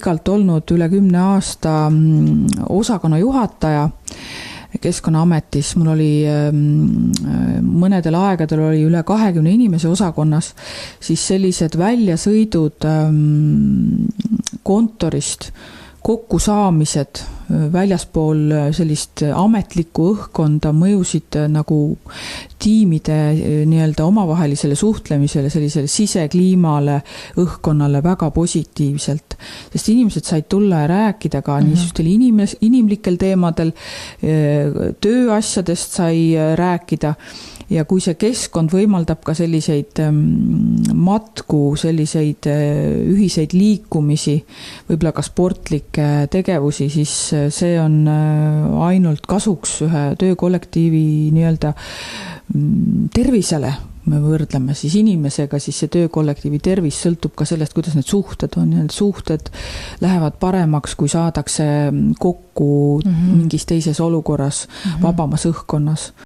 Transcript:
pikalt olnud üle 10 aasta osakonna juhataja Keskkonnaametis. Mul oli mõnedel aegadel oli üle 20 inimese osakonnas, siis sellised väljasõidud kontorist, kokkusaamised väljaspool sellist ametlikku õhkkonda mõjusid nagu tiimide nii-öelda omavahelisele suhtlemisele, sellisele sisekliimale, õhkkonnale väga positiivselt. Sest inimesed said tulla ja rääkida ka niisugustel inimlikel teemadel, tööasjadest sai rääkida. Ja kui see keskkond võimaldab ka selliseid matku, selliseid ühiseid liikumisi, võib-olla ka sportlikke tegevusi, siis see on ainult kasuks ühe töökollektiivi nii-öelda tervisele. Me võrdleme siis inimesega, siis see töökollektiivi tervis sõltub ka sellest, kuidas need suhted on. Need suhted lähevad paremaks, kui saadakse kokku mingis teises olukorras, vabamas õhkkonnas.